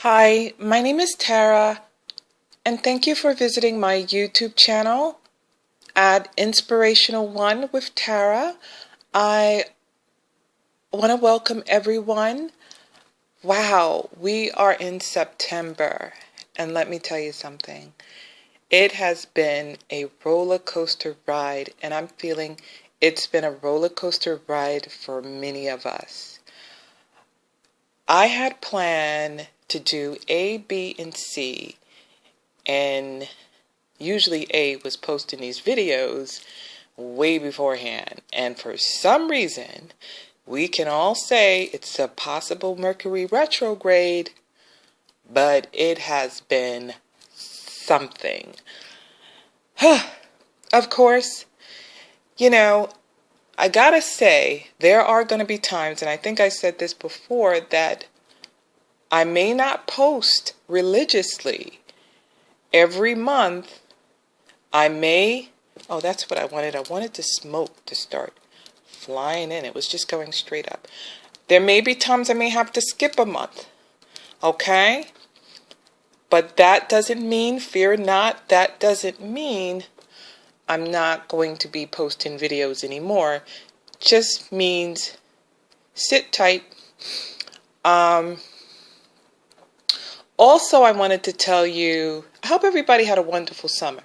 Hi, my name is Tara, and thank you for visiting my YouTube channel at Inspirational One with Tara. I want to welcome everyone. Wow, we are in September, and let me tell you something. It has been a roller coaster ride, and I'm feeling it's been a roller coaster ride for many of us. I had planned to do A, B, and C, and usually A was posting these videos way beforehand, and for some reason we can all say it's a possible Mercury retrograde, but it has been something. Of course, I gotta say, there are going to be times, and I think I said this before, that I may not post religiously every month. Oh, that's what I wanted. I wanted the smoke to start flying in. It was just going straight up. There may be times I may have to skip a month, okay? But that doesn't mean, fear not, that doesn't mean I'm not going to be posting videos anymore. Just means sit tight. Also, I wanted to tell you, I hope everybody had a wonderful summer.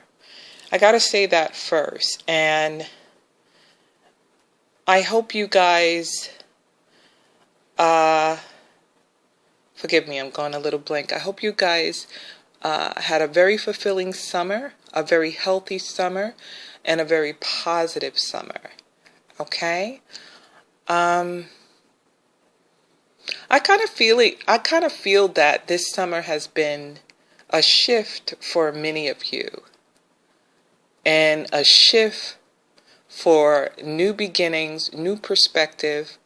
I got to say that first. And I hope you guys, forgive me, I'm going a little blank. I hope you guys had a very fulfilling summer, a very healthy summer, and a very positive summer. Okay? I kind of feel that this summer has been a shift for many of you, and a shift for new beginnings, new perspective,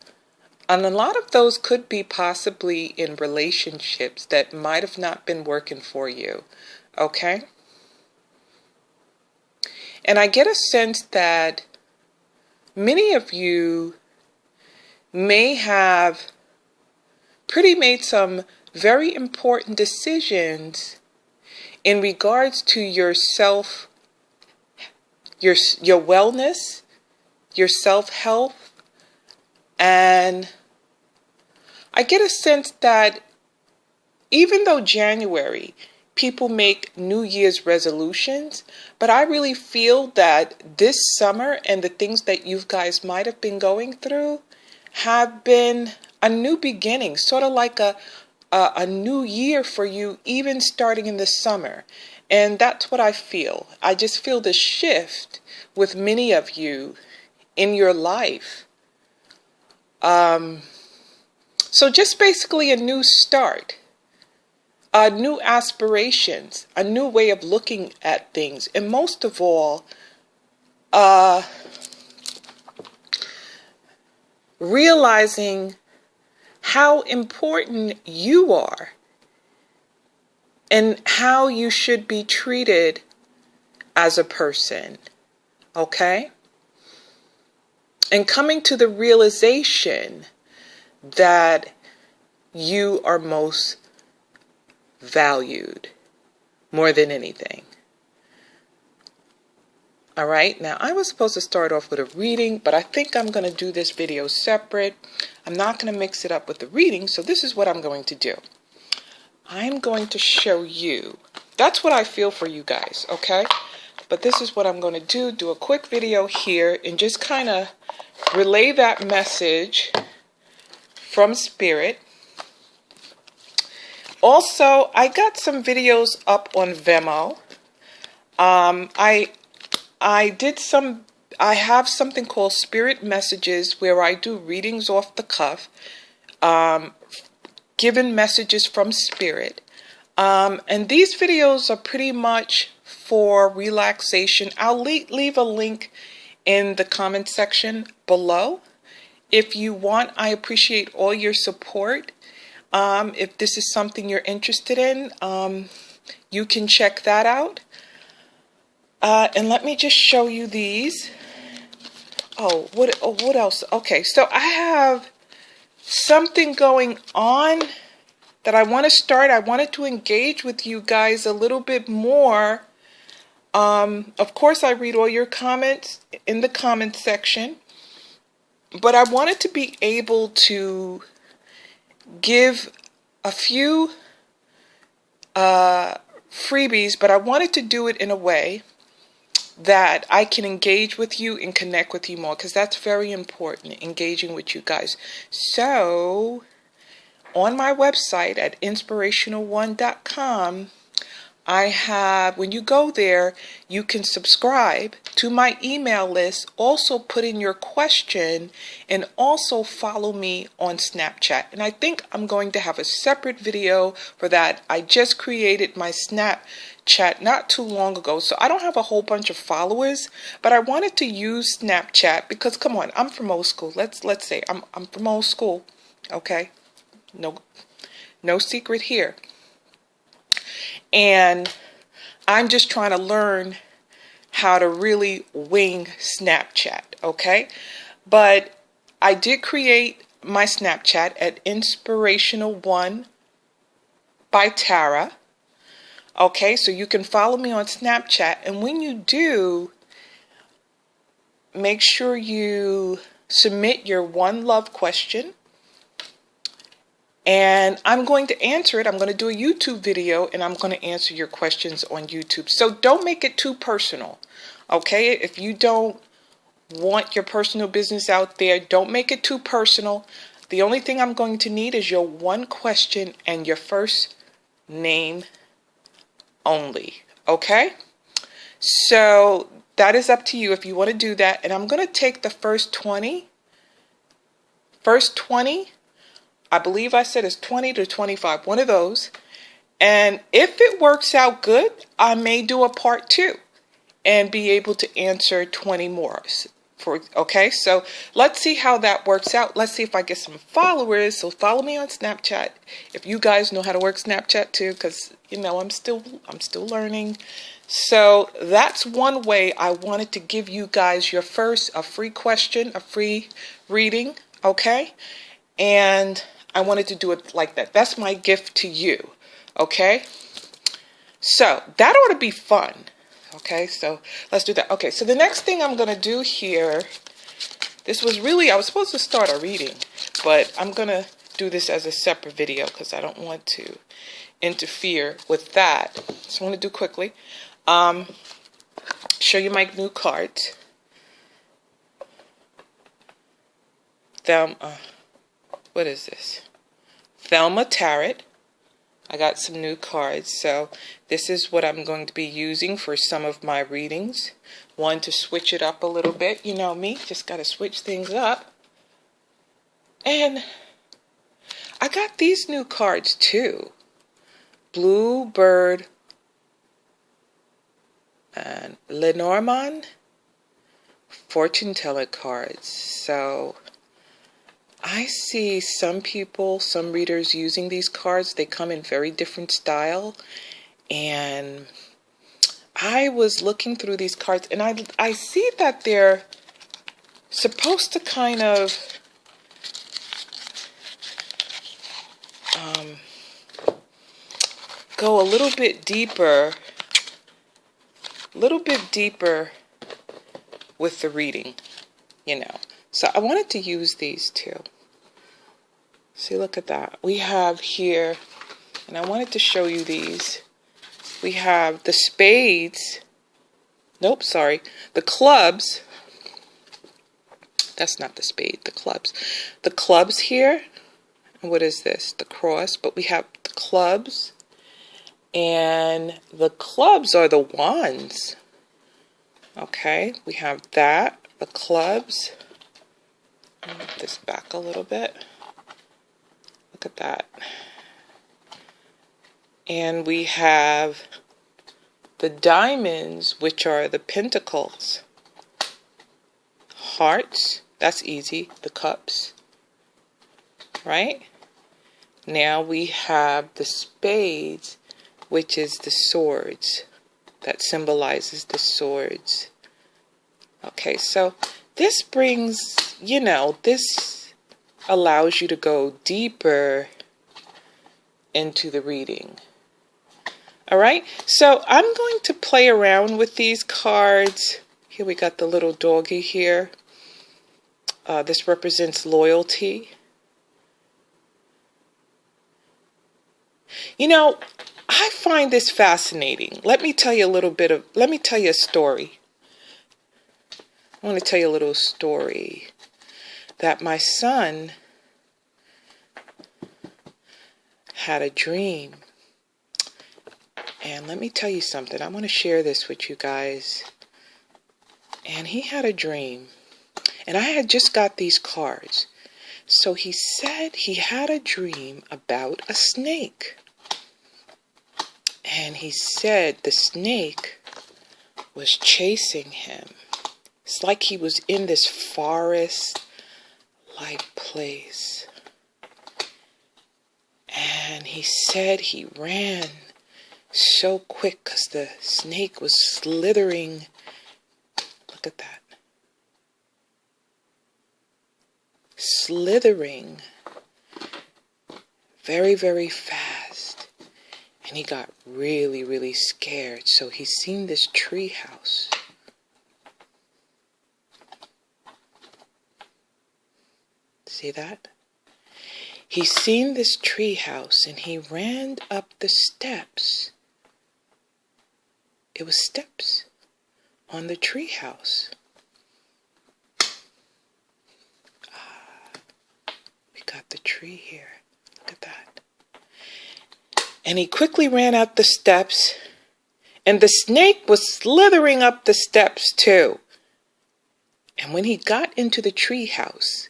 and a lot of those could be possibly in relationships that might have not been working for you. Okay? And I get a sense that many of you may have made some very important decisions in regards to yourself, your wellness, your self-health, and I get a sense that even though January, people make New Year's resolutions, but I really feel that this summer and the things that you guys might have been going through have been a new beginning, sort of like a new year for you, even starting in the summer. And that's what I feel. I just feel the shift with many of you in your life. So just basically a new start, new aspirations, a new way of looking at things, and most of all, realizing how important you are and how you should be treated as a person, okay? And coming to the realization that you are most valued more than anything. All right, now I was supposed to start off with a reading, but I think I'm going to do this video separate. I'm not going to mix it up with the reading, so this is what I'm going to do. I'm going to show you. That's what I feel for you guys, okay? But this is what I'm going to do a quick video here and just kind of relay that message from Spirit. Also, I got some videos up on Vimeo. I have something called Spirit Messages where I do readings off the cuff, given messages from Spirit. And these videos are pretty much for relaxation. I'll leave a link in the comment section below. If you want, I appreciate all your support. If this is something you're interested in, you can check that out. And let me just show you these. What else? Okay, so I have something going on that I want to start. I wanted to engage with you guys a little bit more. Of course, I read all your comments in the comment section, but I wanted to be able to give a few freebies, but I wanted to do it in a way that I can engage with you and connect with you more, because that's very important, engaging with you guys. So on my website at inspirational1.com, I have, when you go there, you can subscribe to my email list, also put in your question, and also follow me on Snapchat. And I think I'm going to have a separate video for that. I just created my Snapchat not too long ago, so I don't have a whole bunch of followers, but I wanted to use Snapchat because, come on, I'm from old school. Let's say I'm from old school, okay? No secret here. And I'm just trying to learn how to really wing Snapchat, okay? But I did create my Snapchat at Inspirational1 by Tara. Okay, so you can follow me on Snapchat. And when you do, make sure you submit your one love question. And I'm going to answer it. I'm going to do a YouTube video and I'm going to answer your questions on YouTube. So don't make it too personal, okay? If you don't want your personal business out there, don't make it too personal. The only thing I'm going to need is your one question and your first name only, okay? So that is up to you if you want to do that. And I'm going to take the first 20. I believe I said it's 20 to 25, one of those. And if it works out good, I may do a part 2 and be able to answer 20 more. Okay, so let's see how that works out. Let's see if I get some followers. So follow me on Snapchat if you guys know how to work Snapchat too, because you know I'm still learning. So that's one way I wanted to give you guys your first a free question, a free reading, okay? And I wanted to do it like that. That's my gift to you, okay? So that ought to be fun, okay? So let's do that. Okay, so the next thing I'm going to do here, I was supposed to start a reading, but I'm going to do this as a separate video because I don't want to interfere with that. So I want to do quickly. Show you my new cards. What is this? Thelma Tarot. I got some new cards, so this is what I'm going to be using for some of my readings. One, to switch it up a little bit. You know me, just got to switch things up. And I got these new cards too. Bluebird and Lenormand fortune teller cards. So I see some people, some readers using these cards. They come in very different style. And I was looking through these cards and I see that they're supposed to kind of go a little bit deeper with the reading, you know. So I wanted to use these too. See, look at that. We have here, and I wanted to show you these. We have the spades. Nope, sorry. The clubs. That's not the spade, the clubs. The clubs here. And what is this? The cross. But we have the clubs. And the clubs are the wands. Okay, we have that. The clubs. I'll move this back a little bit. Look at that. And we have the diamonds, which are the pentacles. Hearts, that's easy. The cups, right? Now we have the spades, which is the swords. That symbolizes the swords. Okay, so this brings, you know, this allows you to go deeper into the reading. All right, so I'm going to play around with these cards. Here we got the little doggy here. This represents loyalty. You know, I find this fascinating. Let me tell you a story. I want to tell you a little story that my son had a dream. And let me tell you something. I want to share this with you guys. And he had a dream. And I had just got these cards. So he said he had a dream about a snake. And he said the snake was chasing him. It's like he was in this forest-like place. And he said he ran so quick because the snake was slithering. Look at that. Slithering very, very fast. And he got really, really scared. So he's seen this tree house. See that? He's seen this tree house and he ran up the steps. It was steps on the tree house. We got the tree here. Look at that. And he quickly ran up the steps, and the snake was slithering up the steps too. And when he got into the tree house,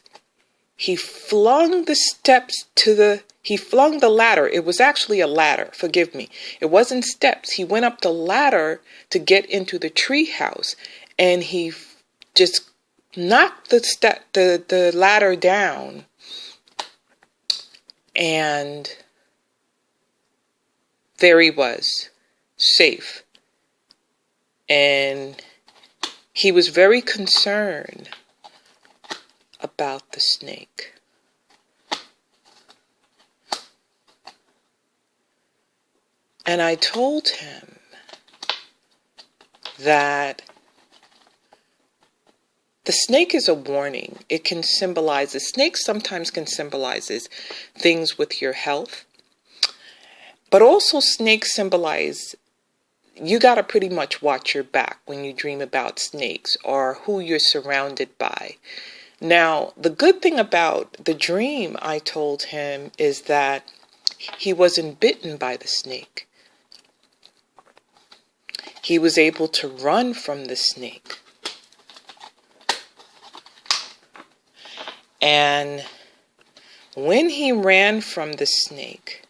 he flung the ladder. It was actually a ladder, forgive me. It wasn't steps. He went up the ladder to get into the tree house, and he just knocked the ladder down. And there he was, safe. And he was very concerned about the snake. And I told him that the snake is a warning. It can symbolize, the snake sometimes can symbolize things with your health. But also snakes symbolize, you got to pretty much watch your back when you dream about snakes or who you're surrounded by. Now, the good thing about the dream, I told him, is that he wasn't bitten by the snake. He was able to run from the snake. And when he ran from the snake,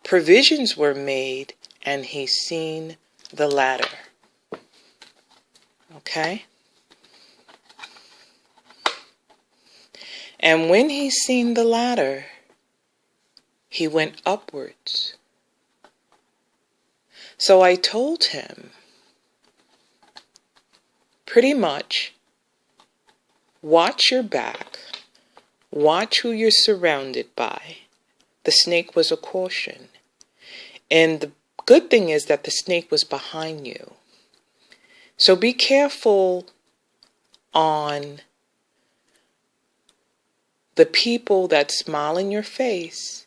provisions were made and he seen the ladder. Okay? And when he seen the ladder, he went upwards. So I told him, pretty much, watch your back, watch who you're surrounded by. The snake was a caution. And the good thing is that the snake was behind you. So be careful on the people that smile in your face,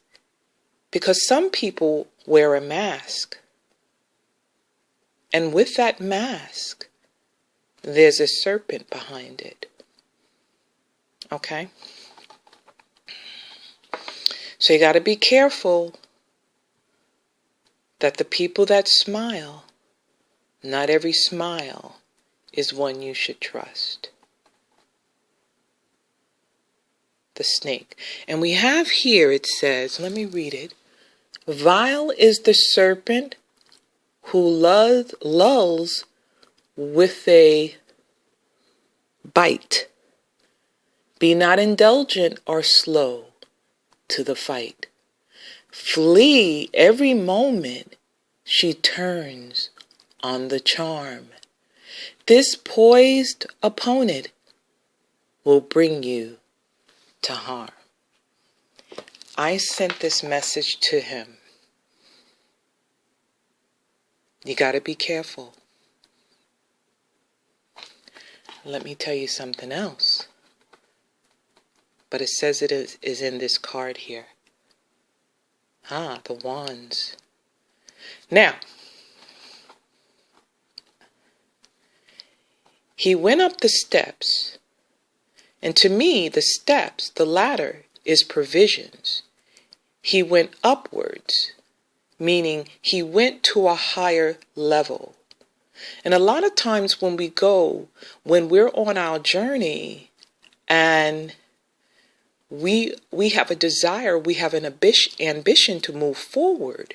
because some people wear a mask. And with that mask, there's a serpent behind it. Okay? So you got to be careful that the people that smile, not every smile is one you should trust. The snake. And we have here, it says, let me read it. Vile is the serpent who lulls with a bite. Be not indulgent or slow to the fight. Flee every moment she turns on the charm. This poised opponent will bring you to harm. I sent this message to him. You got to be careful. Let me tell you something else. But it says it is in this card here. The wands. Now, he went up the steps. And to me, the steps, the ladder, is provisions. He went upwards, meaning he went to a higher level. And a lot of times when we're on our journey and we have a desire, we have an ambition to move forward,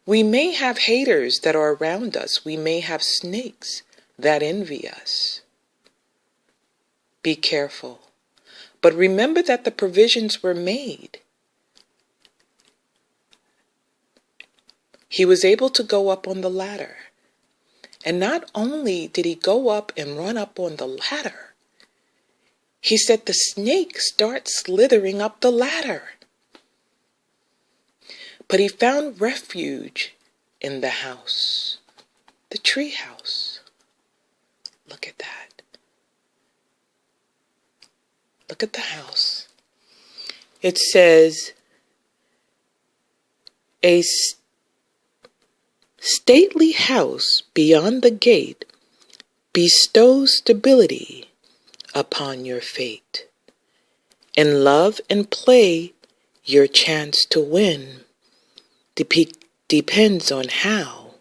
we may have haters that are around us. We may have snakes that envy us. Be careful. But remember that the provisions were made. He was able to go up on the ladder. And not only did he go up and run up on the ladder, he said the snake starts slithering up the ladder. But he found refuge in the house, the tree house. Look at that. Look at the house. It says, a stately house beyond the gate bestows stability upon your fate. In love and play, your chance to win depends on how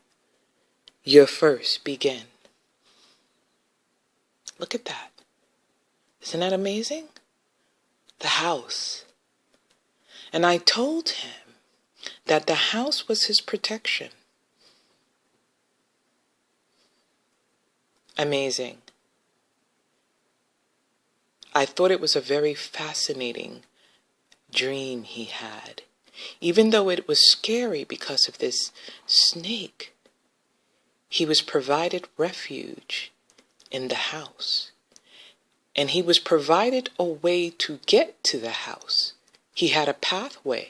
you first begin. Look at that. Isn't that amazing? The house. And I told him that the house was his protection. Amazing. I thought it was a very fascinating dream he had. Even though it was scary because of this snake, he was provided refuge in the house. And he was provided a way to get to the house. He had a pathway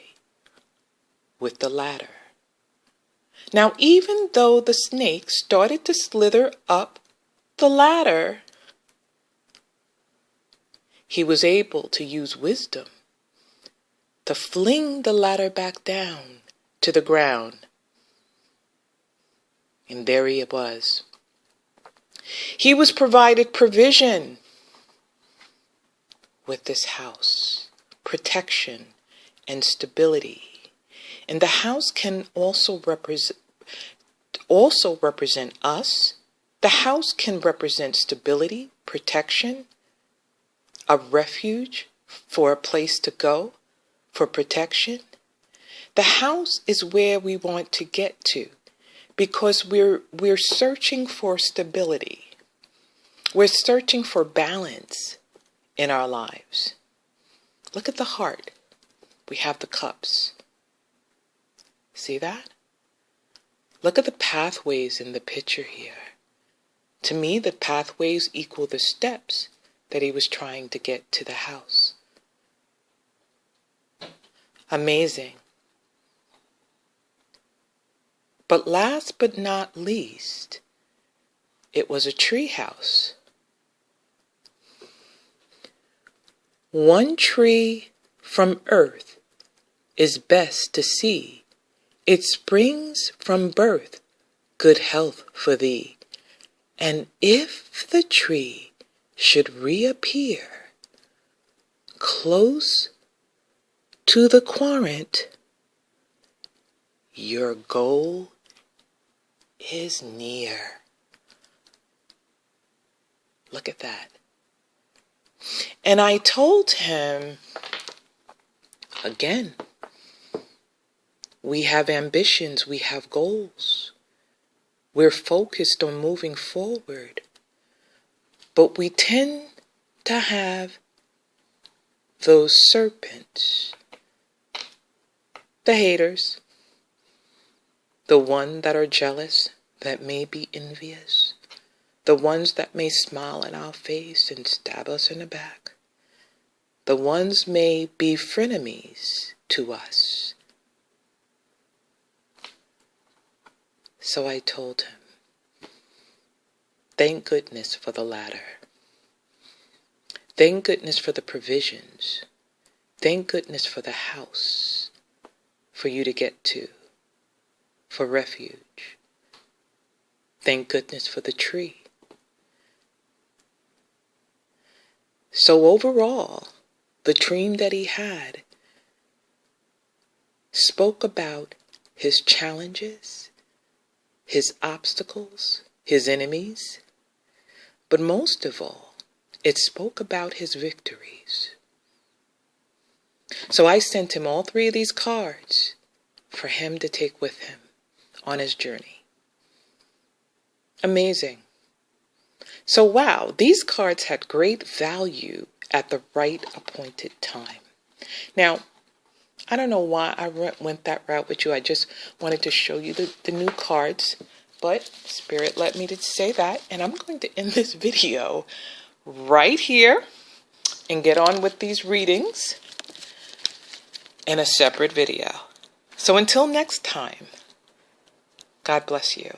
with the ladder. Now, even though the snake started to slither up the ladder, he was able to use wisdom to fling the ladder back down to the ground. And there he was. He was provided provision with this house, protection and stability. And the house can also represent us. The house can represent stability, protection, a refuge for a place to go, for protection. The house is where we want to get to because we're searching for stability. We're searching for balance in our lives. Look at the heart. We have the cups. See that? Look at the pathways in the picture here. To me, the pathways equal the steps that he was trying to get to the house. Amazing. But last but not least, it was a tree house. One tree from earth is best to see. It springs from birth, good health for thee. And if the tree should reappear close to the quarant, your goal is near. Look at that. And I told him, again, we have ambitions, we have goals. We're focused on moving forward. But we tend to have those serpents, the haters, the ones that are jealous, that may be envious, the ones that may smile in our face and stab us in the back. The ones may be frenemies to us. So I told him, thank goodness for the ladder. Thank goodness for the provisions. Thank goodness for the house for you to get to, for refuge. Thank goodness for the tree. So overall, the dream that he had spoke about his challenges, his obstacles, his enemies, but most of all, it spoke about his victories. So I sent him all 3 of these cards for him to take with him on his journey. Amazing. So wow, these cards had great value at the right appointed time. Now, I don't know why I went that route with you. I just wanted to show you the new cards, but Spirit led me to say that, and I'm going to end this video right here and get on with these readings in a separate video. So until next time, God bless you.